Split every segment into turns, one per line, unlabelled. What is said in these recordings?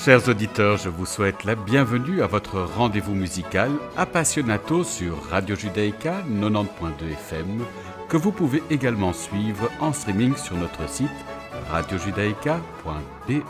Chers auditeurs, je vous souhaite la bienvenue à votre rendez-vous musical Appassionato sur Radio Judaïka 90.2 FM, que vous pouvez également suivre en streaming sur notre site radiojudaïka.be.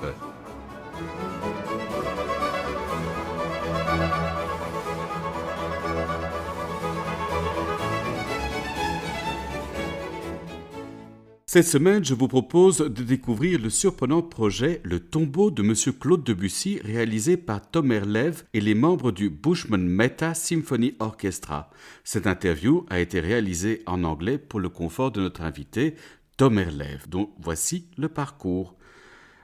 Cette semaine, je vous propose de découvrir le surprenant projet Le tombeau de Monsieur Claude Debussy, réalisé par Tomer Lev et les membres du Bushman Mehta Symphony Orchestra. Cette interview a été réalisée en anglais pour le confort de notre invité, Tomer Lev, dont voici le parcours.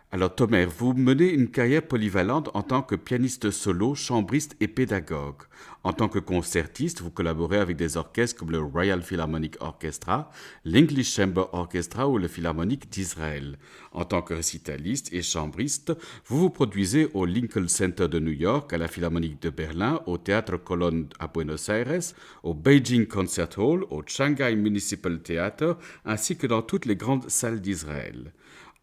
Alors Tomer, vous menez une carrière polyvalente en tant que pianiste solo, chambriste et pédagogue. En tant que concertiste, vous collaborez avec des orchestres comme le Royal Philharmonic Orchestra, l'English Chamber Orchestra ou le Philharmonique d'Israël. En tant que récitaliste et chambriste, vous vous produisez au Lincoln Center de New York, à la Philharmonique de Berlin, au Théâtre Colón à Buenos Aires, au Beijing Concert Hall, au Shanghai Municipal Theatre, ainsi que dans toutes les grandes salles d'Israël.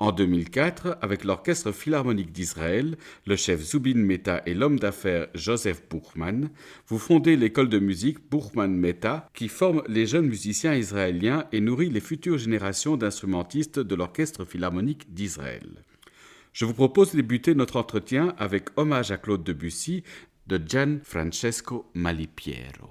En 2004, avec l'Orchestre Philharmonique d'Israël, le chef Zubin Mehta et l'homme d'affaires Joseph Buchman, vous fondez l'école de musique Buchman Mehta qui forme les jeunes musiciens israéliens et nourrit les futures générations d'instrumentistes de l'Orchestre Philharmonique d'Israël. Je vous propose de débuter notre entretien avec Hommage à Claude Debussy de Gianfrancesco Malipiero.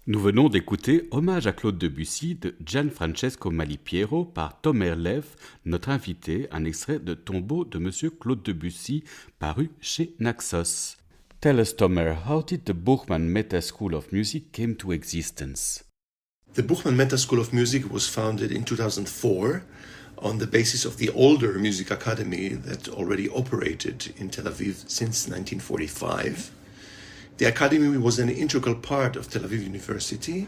Nous venons d'écouter Hommage à Claude Debussy de Gianfrancesco Malipiero par Tomer Lev, notre invité, un extrait de Tombeau de Monsieur Claude Debussy paru chez Naxos. Tell us, Tomer, how did the Buchman Mehta School of Music came to existence?
The Buchman Mehta School of Music was founded in 2004 on the basis of the older music academy that already operated in Tel Aviv since 1945. The academy was an integral part of Tel Aviv University,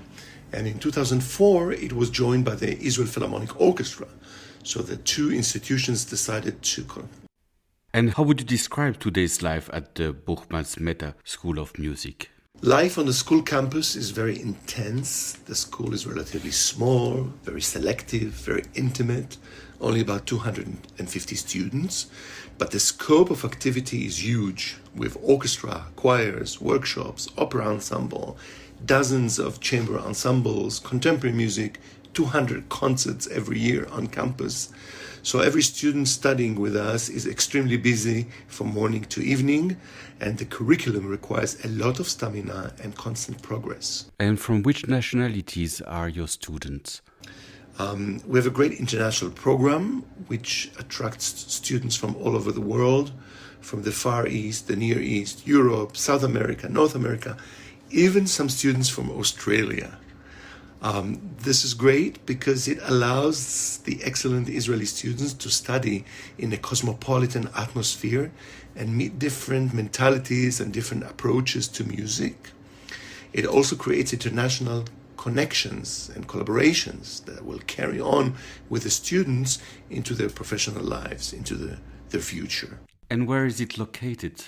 and in 2004 it was joined by the Israel Philharmonic Orchestra. So the two institutions decided to...
And how would you describe today's life at the Buchmann Mehta School of Music?
Life on the school campus is very intense. The school is relatively small, very selective, very intimate, only about 250 students. But the scope of activity is huge, with orchestra, choirs, workshops, opera ensemble, dozens of chamber ensembles, contemporary music, 200 concerts every year on campus. So every student studying with us is extremely busy from morning to evening, and the curriculum requires a lot of stamina and constant progress.
And from which nationalities are your students?
We have a great international program which attracts students from all over the world, from the Far East, the Near East, Europe, South America, North America, even some students from Australia. This is great because it allows the excellent Israeli students to study in a cosmopolitan atmosphere and meet different mentalities and different approaches to music. It also creates international connections and collaborations that will carry on with the students into their professional lives, into their future.
And where is it located?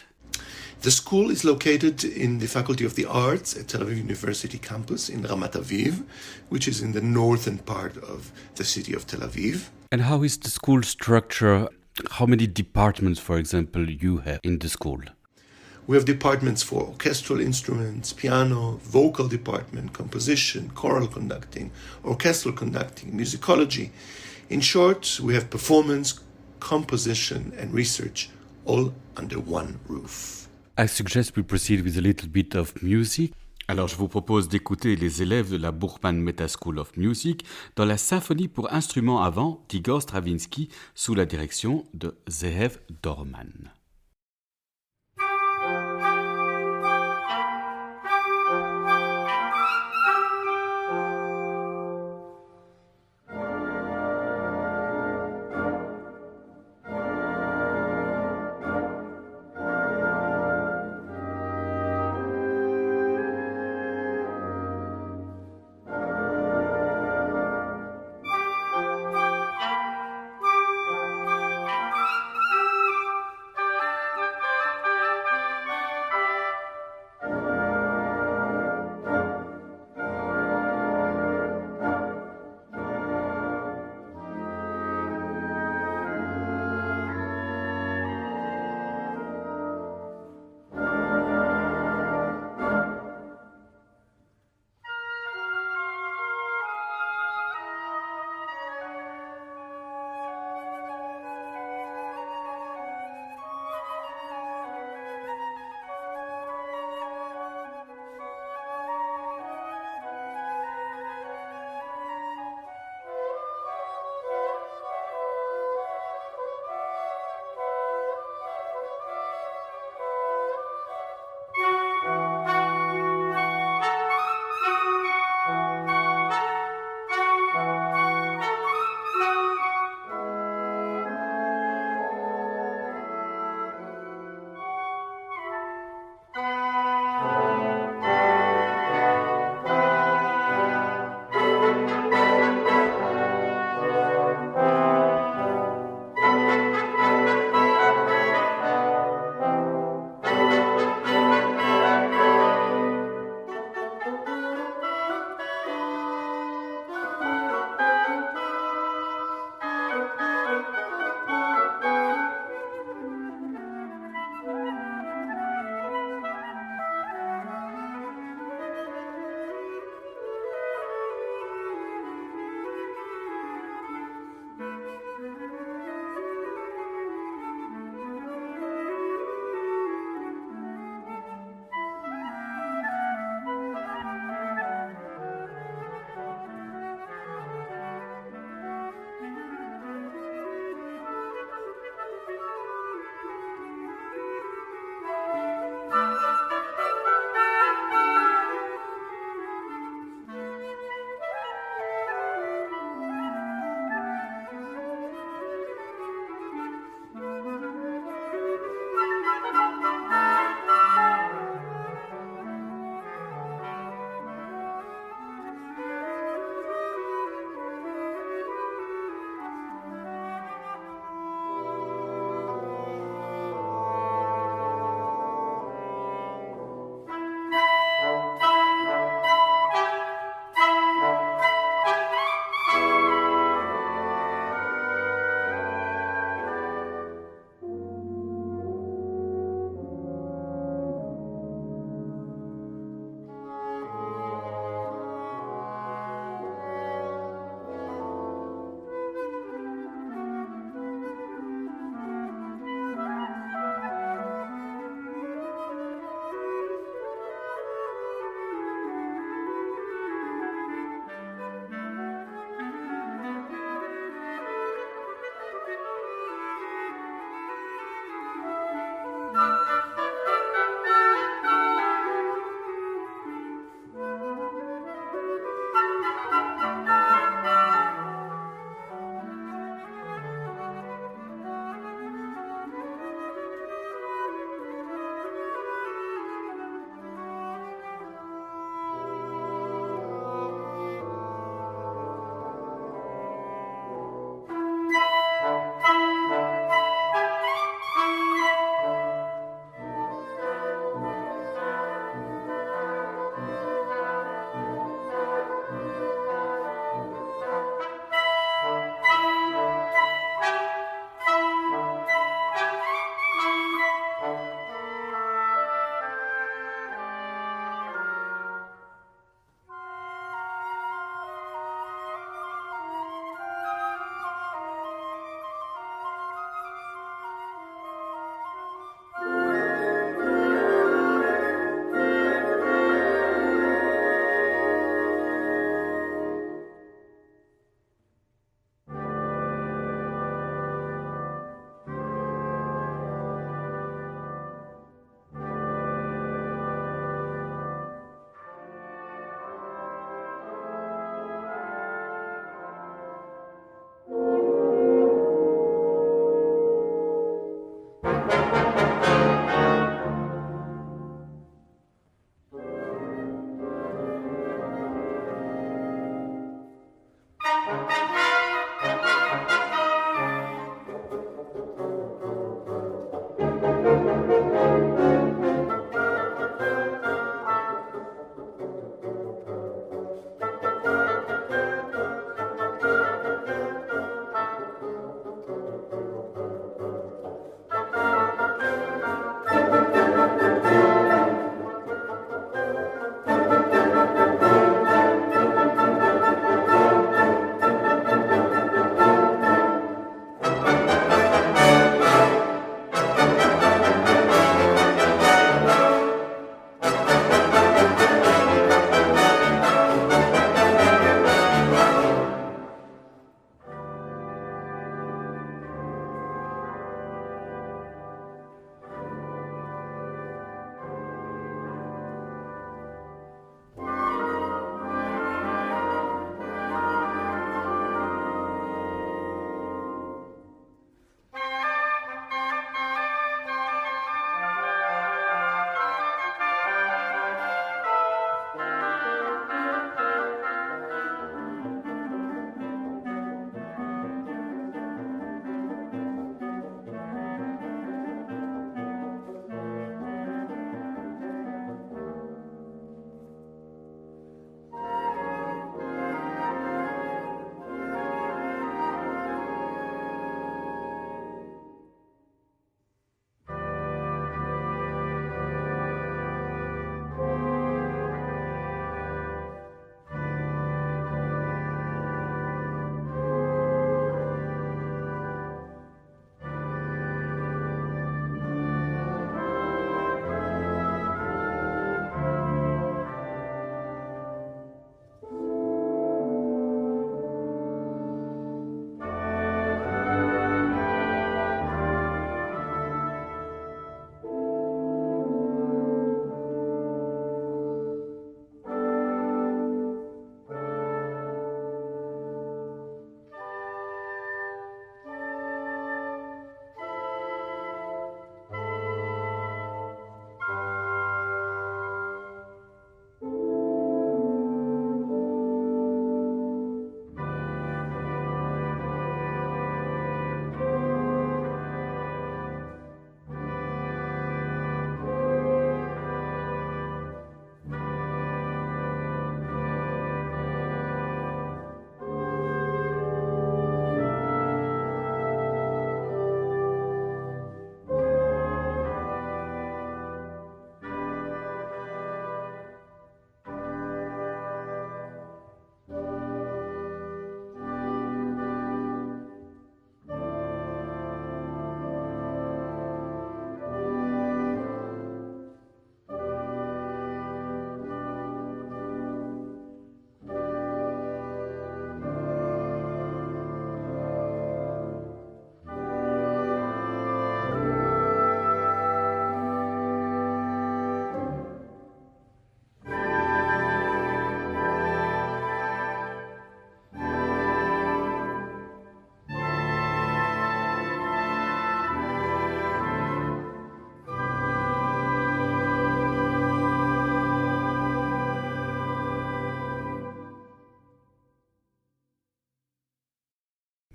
The school is located in the Faculty of the Arts at Tel Aviv University campus in Ramat Aviv, which is in the northern part of the city of Tel Aviv.
And how is the school structure? How many departments, for example, you have in the school?
We have departments for orchestral instruments, piano, vocal department, composition, choral conducting, orchestral conducting, musicology. In short, we have performance, composition, and research all under one roof.
I suggest we proceed with a little bit of music. Alors je vous propose d'écouter les élèves de la Buchmann Mehta School of Music dans la symphonie pour instruments à vent d'Igor Stravinsky sous la direction de Zeev Dorman.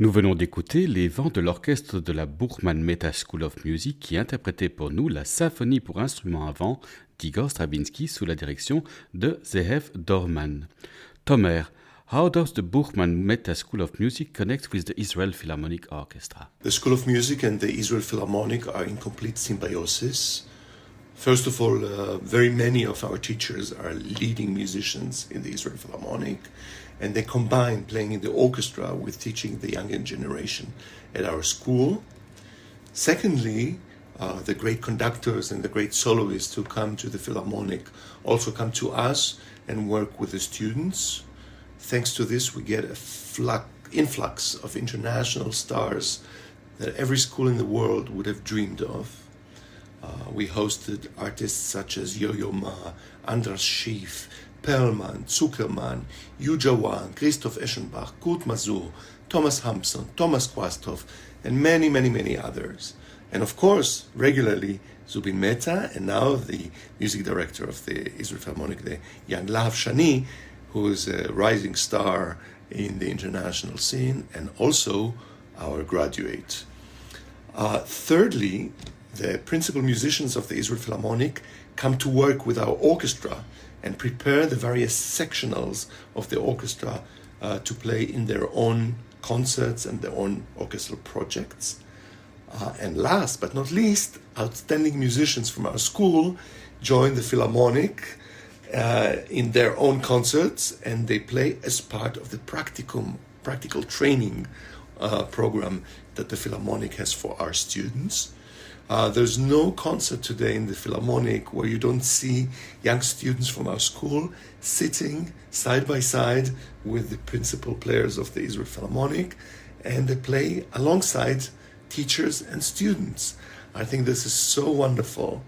Nous venons d'écouter les vents de l'orchestre de la Buchmann Mehta School of Music qui interprétait pour nous la symphonie pour instruments à vent d'Igor Stravinsky sous la direction de Zeev Dorman. Tomer, how does the Buchmann Mehta School of Music connect with the Israel Philharmonic Orchestra?
The School of Music and the Israel Philharmonic are in complete symbiosis. First of all, very many of our teachers are leading musicians in the Israel Philharmonic, and they combine playing in the orchestra with teaching the younger generation at our school. Secondly, the great conductors and the great soloists who come to the Philharmonic also come to us and work with the students. Thanks to this, we get a influx of international stars that every school in the world would have dreamed of. We hosted artists such as Yo-Yo Ma, Andras Schief, Perlman, Zuckerman, Yu Jawan, Christoph Eschenbach, Kurt Masur, Thomas Hampson, Thomas Quasthoff, and many, many, many others. And of course, regularly, Zubin Mehta, and now the music director of the Israel Philharmonic, the young Lahav Shani, who is a rising star in the international scene, and also our graduate. Thirdly, the principal musicians of the Israel Philharmonic come to work with our orchestra and prepare the various sectionals of the orchestra to play in their own concerts and their own orchestral projects. And last but not least, outstanding musicians from our school join the Philharmonic in their own concerts, and they play as part of the practical training program that the Philharmonic has for our students. There's no concert today in the Philharmonic where you don't see young students from our school sitting side by side with the principal players of the Israel Philharmonic, and they play alongside teachers and students. I think this is so wonderful,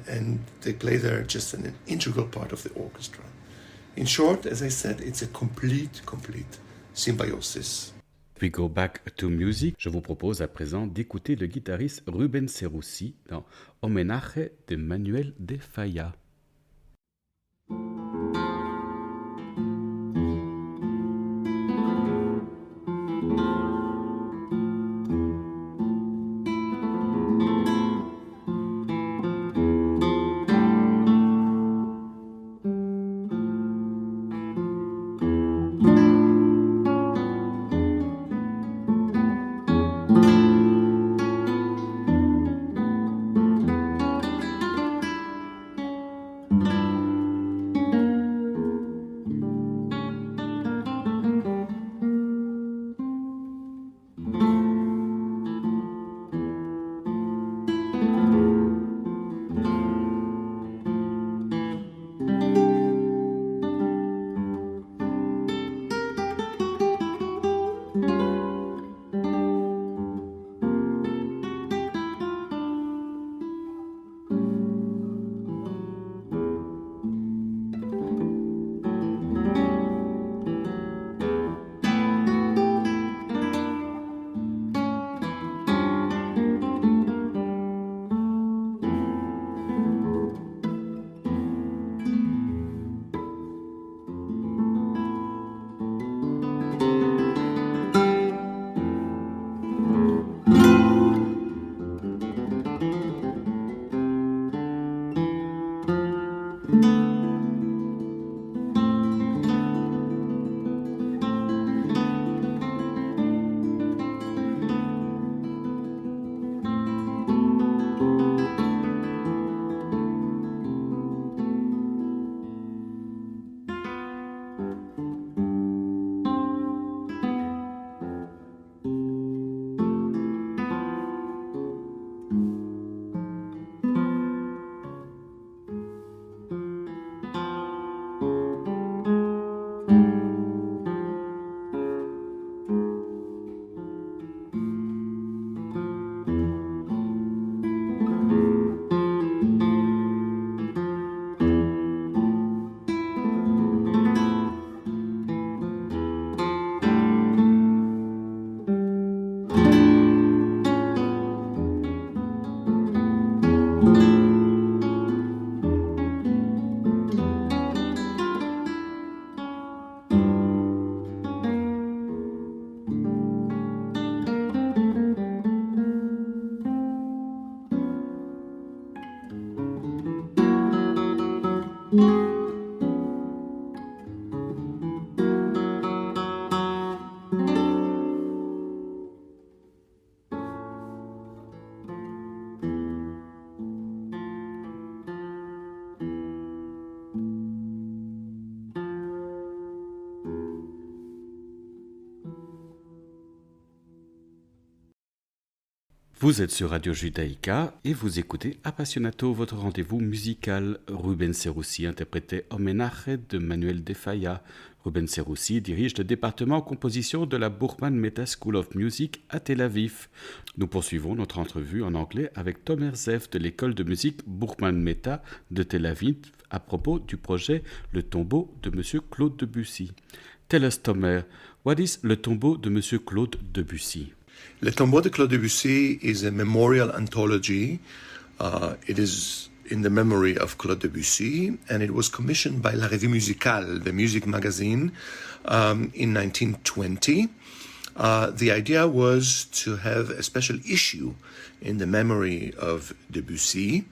and they play there just an integral part of the orchestra. In short, as I said, it's a complete symbiosis.
We go back to music. Je vous propose à présent d'écouter le guitariste Ruben Serussi dans Homenaje de Manuel de Falla. Vous êtes sur Radio Judaïka et vous écoutez Appassionato, votre rendez-vous musical. Ruben Serussi interprétait Homenaje de Manuel de Falla. Ruben Serussi dirige le département composition de la Burkman Mehta School of Music à Tel Aviv. Nous poursuivons notre entrevue en anglais avec Tomer Zev de l'école de musique Burkman Mehta de Tel Aviv à propos du projet Le tombeau de M. Claude Debussy. Tell us, Tomer, what is Le tombeau de M. Claude Debussy?
Le Tombeau de Claude Debussy is a memorial anthology. It is in the memory of Claude Debussy, and it was commissioned by La Revue Musicale, the music magazine, in 1920. The idea was to have a special issue in the memory of Debussy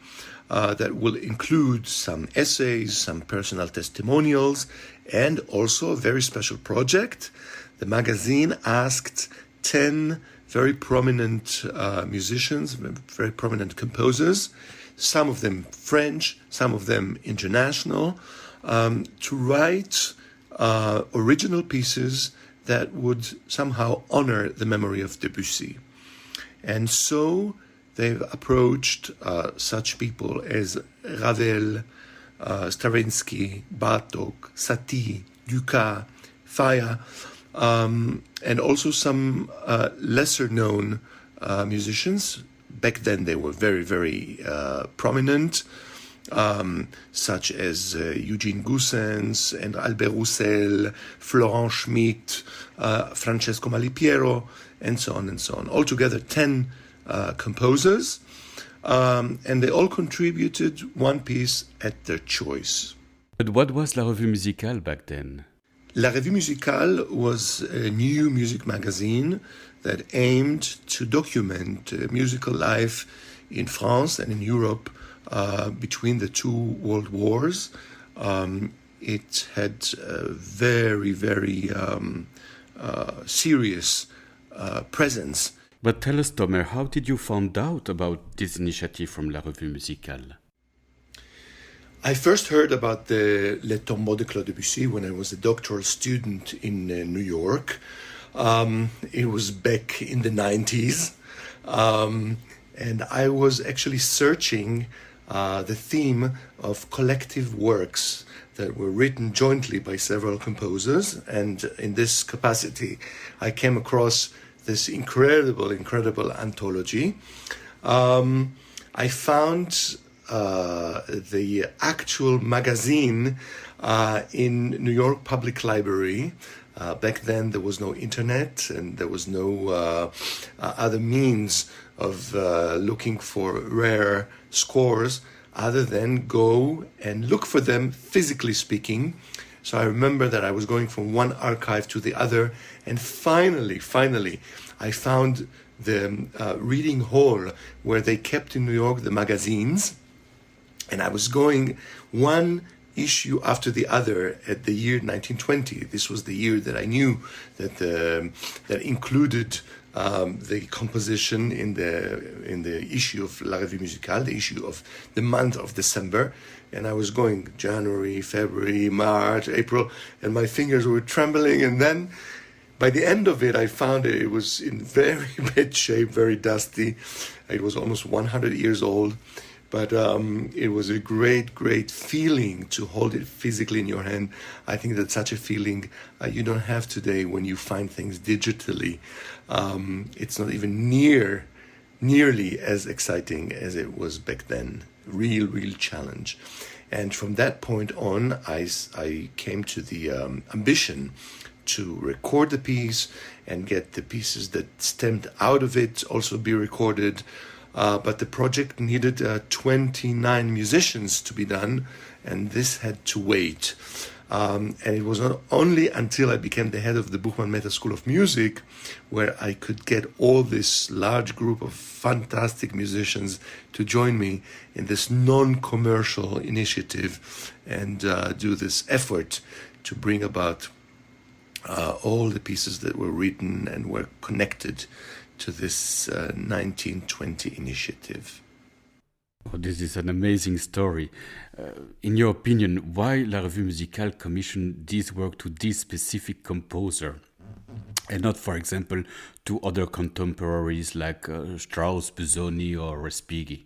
that will include some essays, some personal testimonials, and also a very special project. The magazine asked 10 very prominent musicians, very prominent composers, some of them French, some of them international, to write original pieces that would somehow honor the memory of Debussy. And so they've approached such people as Ravel, Stravinsky, Bartók, Satie, Dukas, Falla, and also some lesser-known musicians. Back then they were very, very prominent, such as Eugene Goossens and Albert Roussel, Florent Schmitt, Francesco Malipiero, and so on and so on. Altogether 10 composers, and they all contributed one piece at their choice.
But what was La Revue Musicale back then?
La Revue Musicale was a new music magazine that aimed to document musical life in France and in Europe between the two world wars. It had a very, very serious presence.
But tell us, Tomer, how did you find out about this initiative from La Revue Musicale?
I first heard about the Le Tombeau de Claude Debussy when I was a doctoral student in New York. It was back in the 90s. And I was actually searching the theme of collective works that were written jointly by several composers. And in this capacity, I came across this incredible anthology. I found the actual magazine in New York Public Library. Back then there was no internet and there was no other means of looking for rare scores other than go and look for them physically speaking. So I remember that I was going from one archive to the other, and finally I found the reading hall where they kept in New York the magazines. And I was going one issue after the other at the year 1920. This was the year that I knew that that included the composition in the issue of La Revue Musicale, the issue of the month of December. And I was going January, February, March, April, and my fingers were trembling. And then by the end of it, I found it was in very bad shape, very dusty. It was almost 100 years old. But it was a great feeling to hold it physically in your hand. I think that such a feeling you don't have today when you find things digitally. It's not even nearly as exciting as it was back then. Real challenge. And from that point on, I came to the ambition to record the piece and get the pieces that stemmed out of it also be recorded. But the project needed 29 musicians to be done, and this had to wait. And it was not only until I became the head of the Buchmann Mehta School of Music, where I could get all this large group of fantastic musicians to join me in this non-commercial initiative and do this effort to bring about all the pieces that were written and were connected to this 1920 initiative.
Oh, this is an amazing story. In your opinion, why La Revue Musicale commissioned this work to this specific composer and not, for example, to other contemporaries like Strauss, Busoni or Respighi?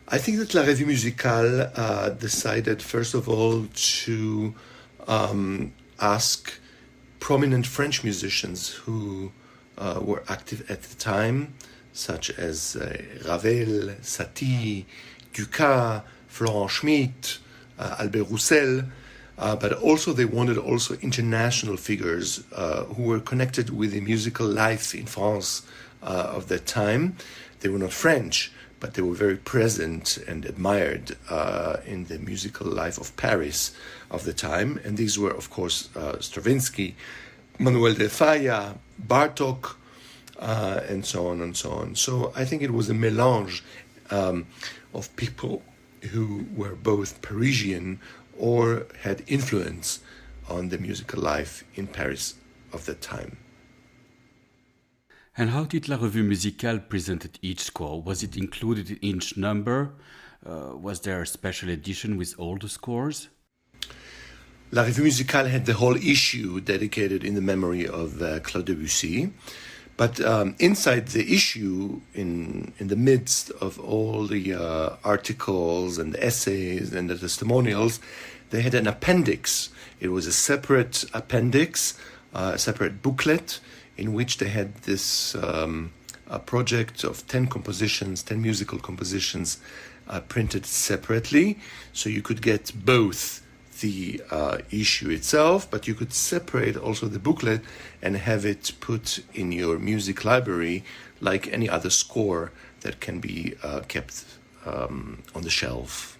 I think that La Revue Musicale decided, first of all, to ask prominent French musicians who were active at the time, such as Ravel, Satie, Dukas, Florent Schmitt, Albert Roussel, but also they wanted also international figures who were connected with the musical life in France of that time. They were not French, but they were very present and admired in the musical life of Paris of the time. And these were, of course, Stravinsky, Manuel de Falla, Bartók, and so on and so on. So I think it was a mélange of people who were both Parisian or had influence on the musical life in Paris of that time.
And how did La Revue Musicale present each score? Was it included in each number? Was there a special edition with all the scores?
La Revue Musicale had the whole issue dedicated in the memory of Claude Debussy. But inside the issue, in the midst of all the articles and the essays and the testimonials, they had an appendix. It was a separate appendix, a separate booklet, in which they had this a project of 10 compositions, 10 musical compositions printed separately. So you could get both the issue itself, but you could separate also the booklet and have it put in your music library like any other score that can be kept on the shelf.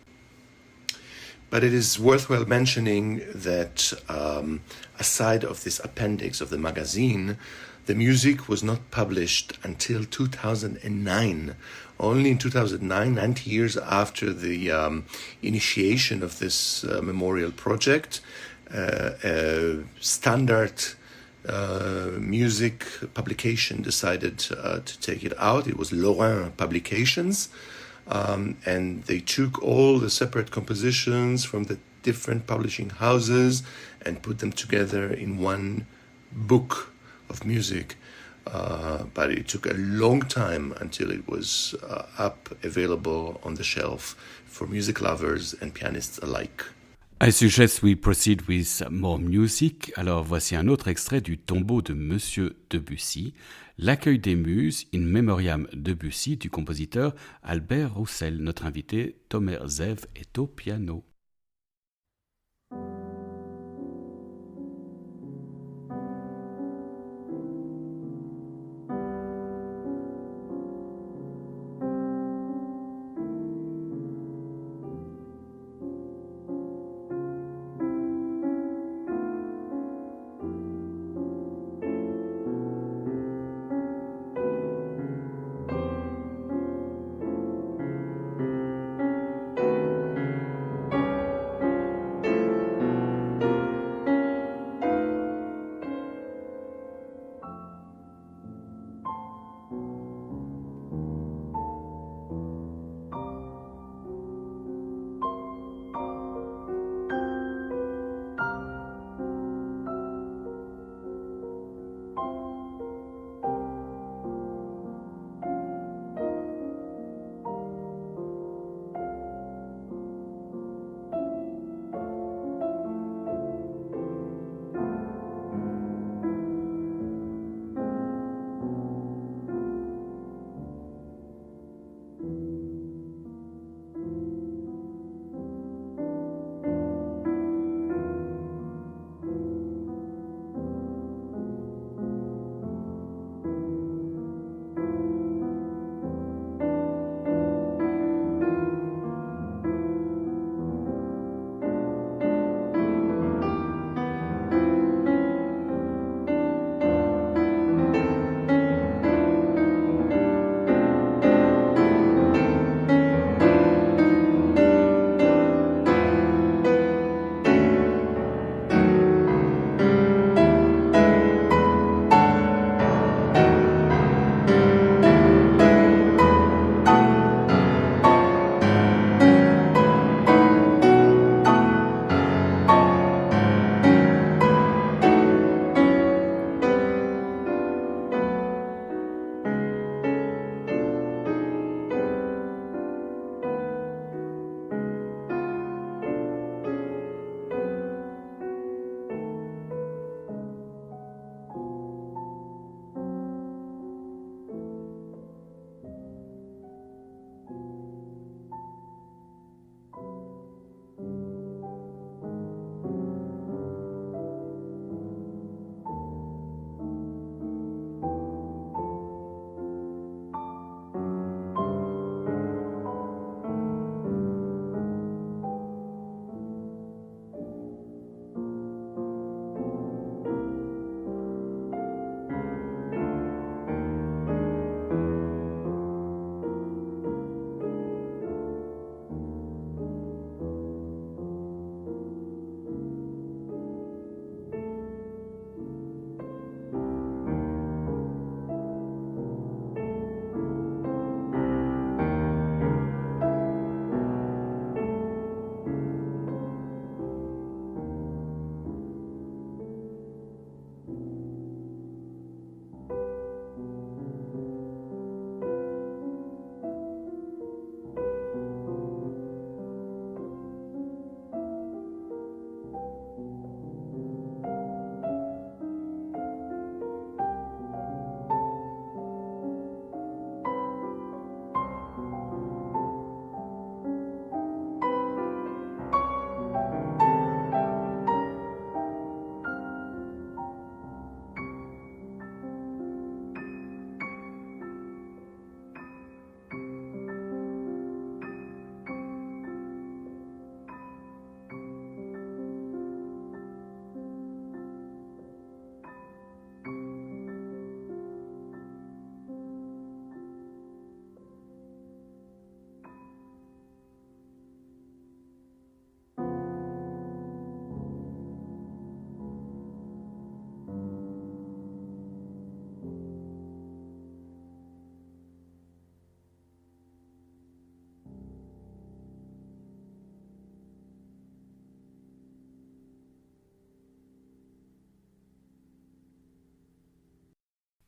But it is worthwhile mentioning that aside of this appendix of the magazine, the music was not published until 2009. Only in 2009, 90 years after the initiation of this memorial project, a standard music publication decided to take it out. It was Lorrain Publications, and they took all the separate compositions from the different publishing houses and put them together in one book of music. But it took a long time until it was up, available on the shelf for music lovers and pianists alike.
I suggest we proceed with more music. Alors voici un autre extrait du tombeau de Monsieur Debussy, L'accueil des muses in memoriam Debussy du compositeur Albert Roussel. Notre invité Tomer Zev est au piano.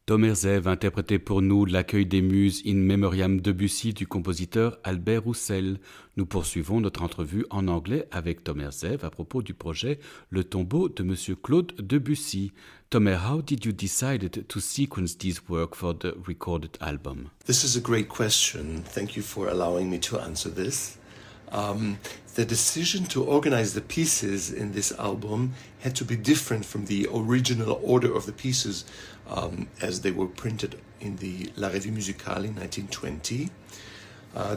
Tom Herzève interprétait pour nous l'accueil des muses in memoriam Debussy du compositeur Albert Roussel. Nous poursuivons notre entrevue en anglais avec Tom Herzève à propos du projet Le tombeau de Monsieur Claude Debussy. Tomer, how did you decide to sequence these work for the recorded album?
This is a great question. Thank you for allowing me to answer this. The decision to organize the pieces in this album had to be different from the original order of the pieces as they were printed in the La Revue Musicale in 1920.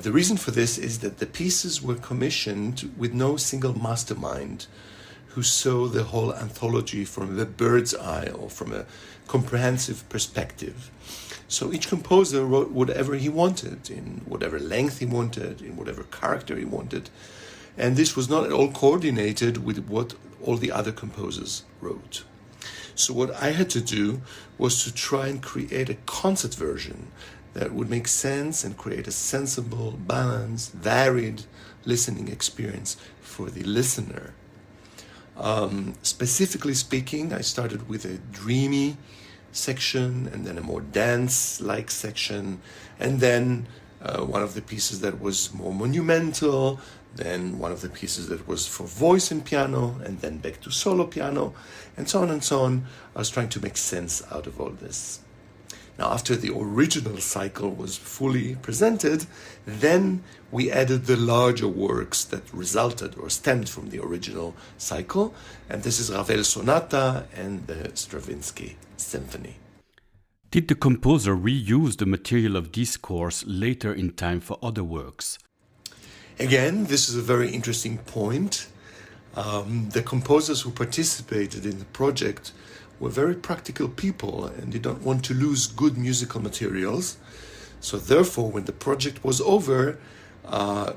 The reason for this is that the pieces were commissioned with no single mastermind who saw the whole anthology from the bird's eye or from a comprehensive perspective. So each composer wrote whatever he wanted, in whatever length he wanted, in whatever character he wanted. And this was not at all coordinated with what all the other composers wrote. So what I had to do was to try and create a concert version that would make sense and create a sensible, balanced, varied listening experience for the listener. Specifically speaking, I started with a dreamy section and then a more dance-like section, and then one of the pieces that was more monumental, then one of the pieces that was for voice and piano, and then back to solo piano, and so on and so on. I was trying to make sense out of all this. Now, after the original cycle was fully presented, then we added the larger works that resulted or stemmed from the original cycle, and this is Ravel's Sonata and the Stravinsky Symphony.
Did the composer reuse the material of this course later in time for other works?
Again, this is a very interesting point. The composers who participated in the project were very practical people and did not want to lose good musical materials. So therefore, when the project was over,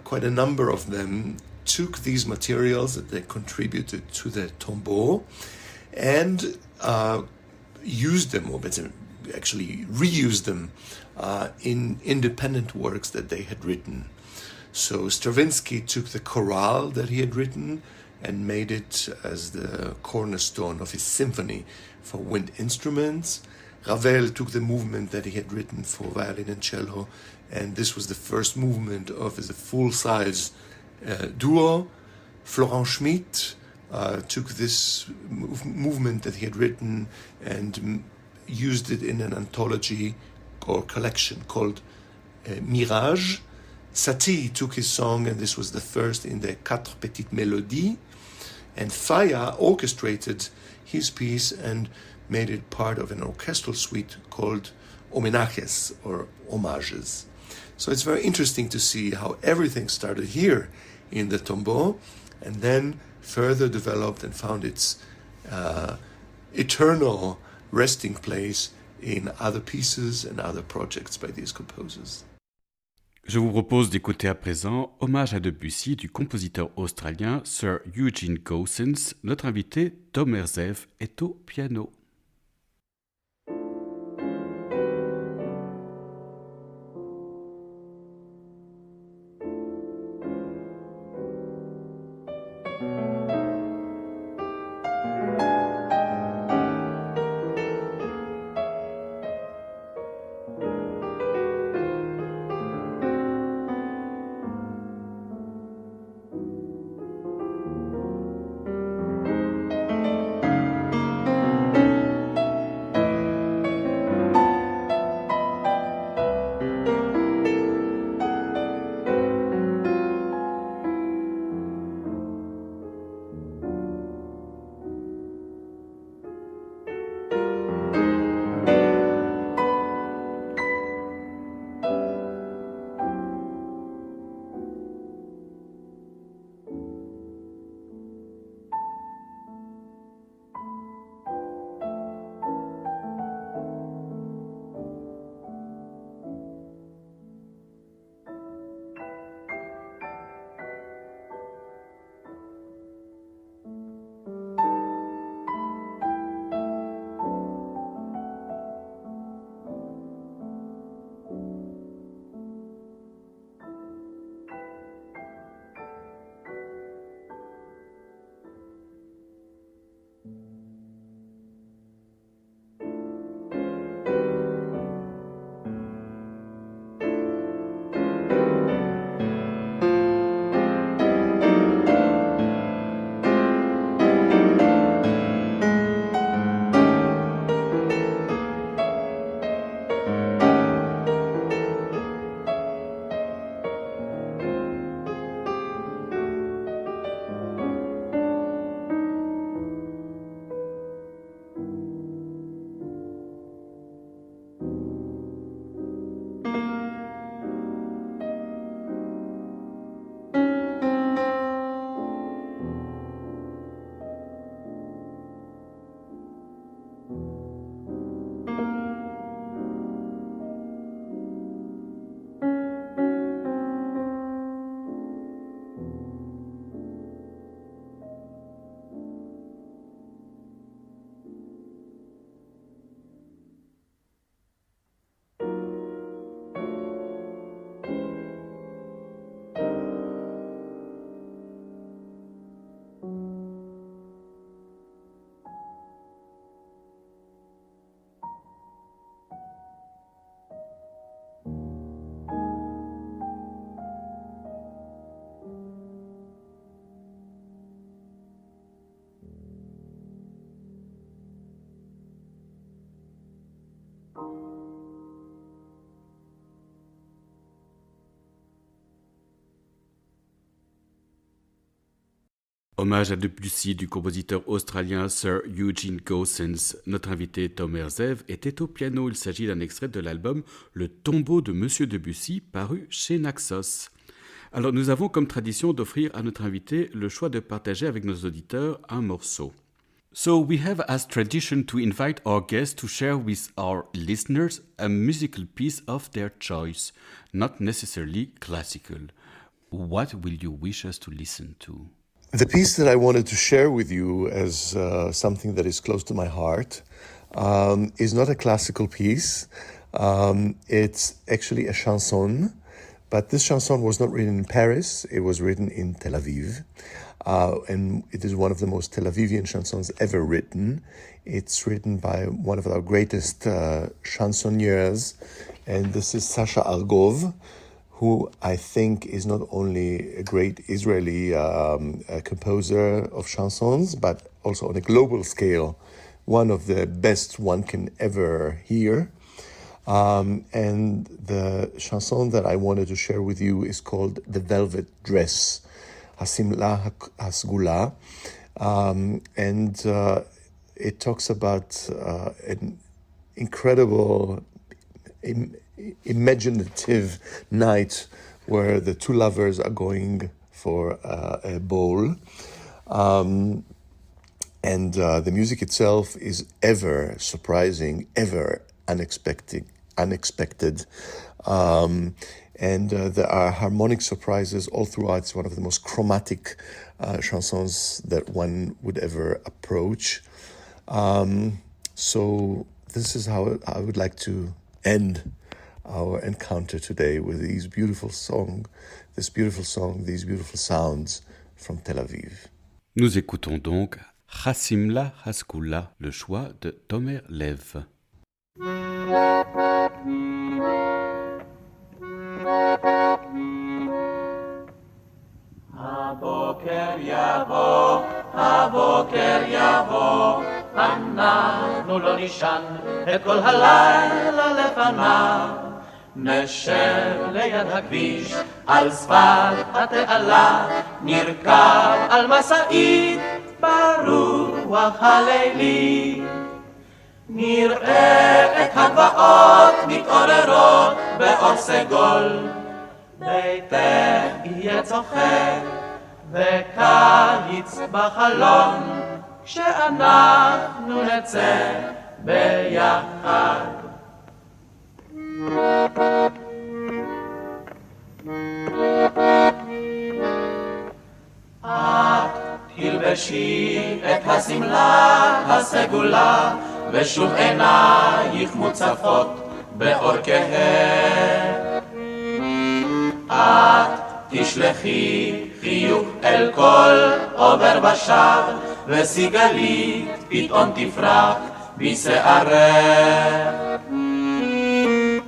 quite a number of them took these materials that they contributed to the tombeau and used them, or better, actually reused them in independent works that they had written. So Stravinsky took the chorale that he had written and made it as the cornerstone of his symphony for wind instruments. Ravel took the movement that he had written for violin and cello, and this was the first movement of the full-size duo. Florent Schmitt took this movement that he had written and used it in an anthology or collection called Mirage. Satie took his song, and this was the first in the Quatre Petites Mélodies, and Faya orchestrated his piece and made it part of an orchestral suite called Homenajes, or Homages. So it's very interesting to see how everything started here in the tombeau and then further developed and found its eternal resting place in other pieces and other projects by these composers.
Je vous propose d'écouter à présent Hommage à Debussy du compositeur australien Sir Eugene Goossens. Notre invité, Tom Herzève, est au piano. Hommage à Debussy du compositeur australien Sir Eugene Goossens. Notre invité Tom Herzev était au piano. Il s'agit d'un extrait de l'album Le tombeau de Monsieur Debussy, paru chez Naxos. Alors nous avons comme tradition d'offrir à notre invité le choix de partager avec nos auditeurs un morceau. So we have as tradition to invite our guests to share with our listeners a musical piece of their choice, not necessarily classical. What will you wish us to listen to?
The piece that I wanted to share with you as something that is close to my heart is not a classical piece. It's actually a chanson, but this chanson was not written in Paris. It was written in Tel Aviv, and it is one of the most Tel Avivian chansons ever written. It's written by one of our greatest chansonniers, and this is Sasha Argov, who I think is not only a great Israeli composer of chansons, but also on a global scale, one of the best one can ever hear. And the chanson that I wanted to share with you is called The Velvet Dress, Hasimla Hasgula. And it talks about an incredible imaginative night where the two lovers are going for a ball. And the music itself is ever surprising, ever unexpected. And there are harmonic surprises all throughout. It's one of the most chromatic chansons that one would ever approach. So this is how I would like to end our encounter today with these beautiful song, these beautiful sounds from Tel Aviv.
Nous écoutons donc Hasimla Haskula, le choix de Tomer Lev.
הבוקר יבוא, אנחנו לא נישן את כל הלילה לפניו. נשב ליד הכביש, על שפת התעלה, נרכב על משאית ברוח הלילי. נראה את הגבעות מתעוררות באור סגול, ביתך יהיה צוחק וקיץ בחלון, כשאנחנו נצא ביחד. את תלבשי את השמלה הסגולה, ושוב עינייך מוצפות באור כהה. את תשלחי חיוך אל כל עובר ושב, וסיגלית פתאום תפרח בשערך.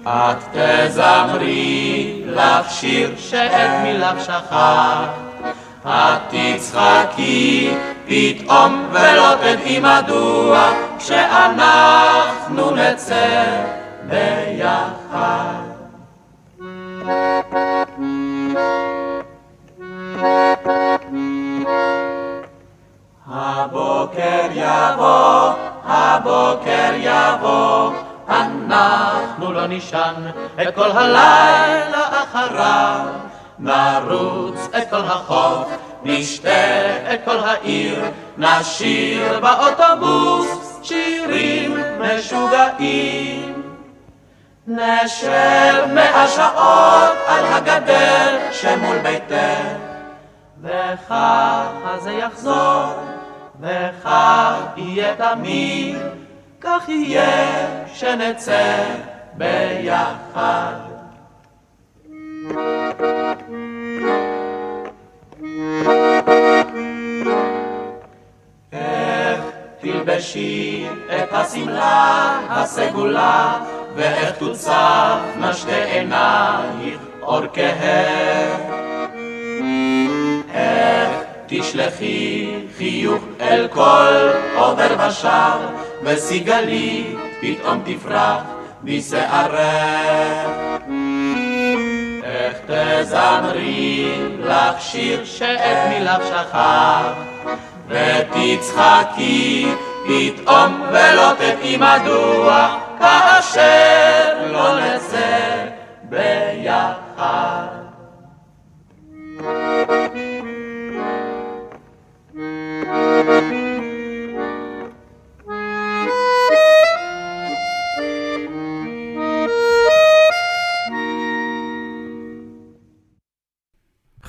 את תזמרי לך שיר שאת מיליו שכח, את תצחקי פתאום ולא תדעי מדוע, כשאנחנו נצא ביחד. הבוקר יבוא, הבוקר יבוא, אנחנו לא נישן את כל הלילה אחריו. נרוץ את כל החוף, נשתה את כל העיר, נשיר באוטובוס שירים משוגעים. נשב 100 שעות על הגדר שמול ביתך, וככה זה יחזור, וכך יהיה תמיד, כך יהיה שנצא ביחד. איך תלבשי את השמלה הסגולה, ואיך תוצפנה שתי עינייך אור כהה. איך תשלחי חיוך אל כל עובר ושב, וסיגלית פתאום תפרח בשערך. איך תזמרי לך שיר שאת מיליו שכח, ותצחקי פתאום ולא תדעי מדוע, כאשר לא נצא ביחד.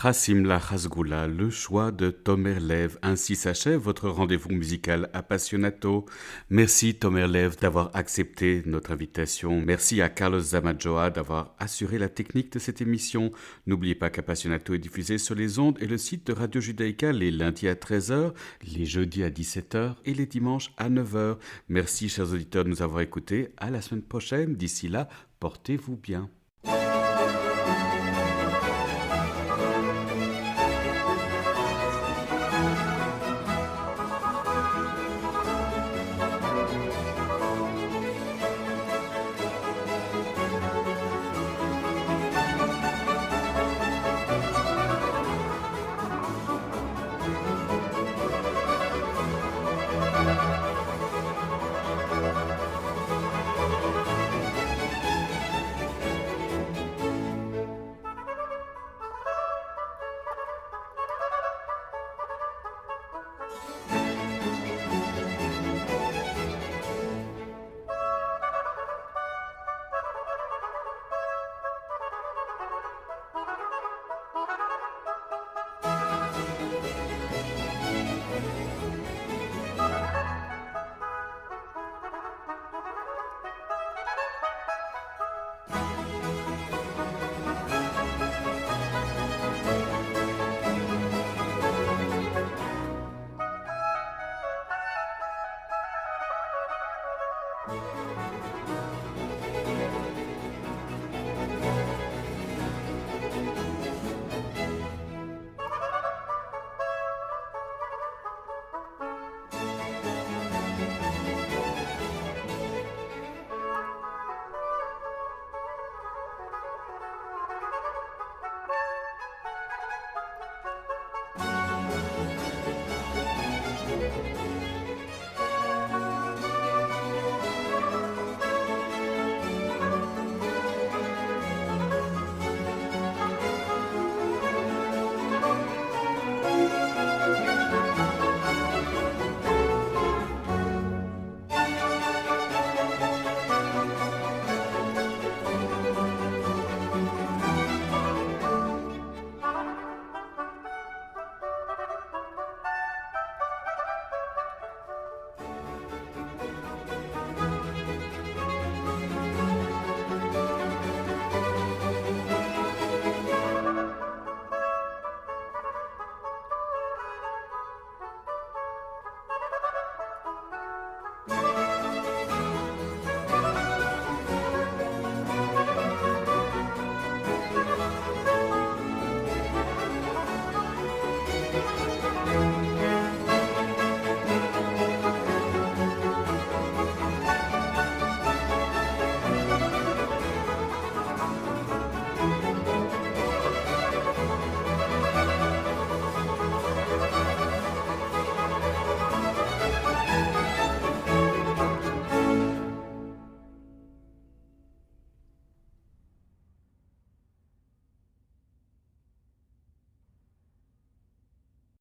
Chassim la Chasgoula, le choix de Tomer Lev. Ainsi s'achève votre rendez-vous musical Appassionato. Merci Tomer Lev d'avoir accepté notre invitation. Merci à Carlos Zamajoa d'avoir assuré la technique de cette émission. N'oubliez pas qu'Appassionato est diffusé sur les ondes et le site de Radio Judaïka les lundis à 13h, les jeudis à 17h et les dimanches à 9h. Merci chers auditeurs de nous avoir écoutés. À la semaine prochaine. D'ici là, portez-vous bien.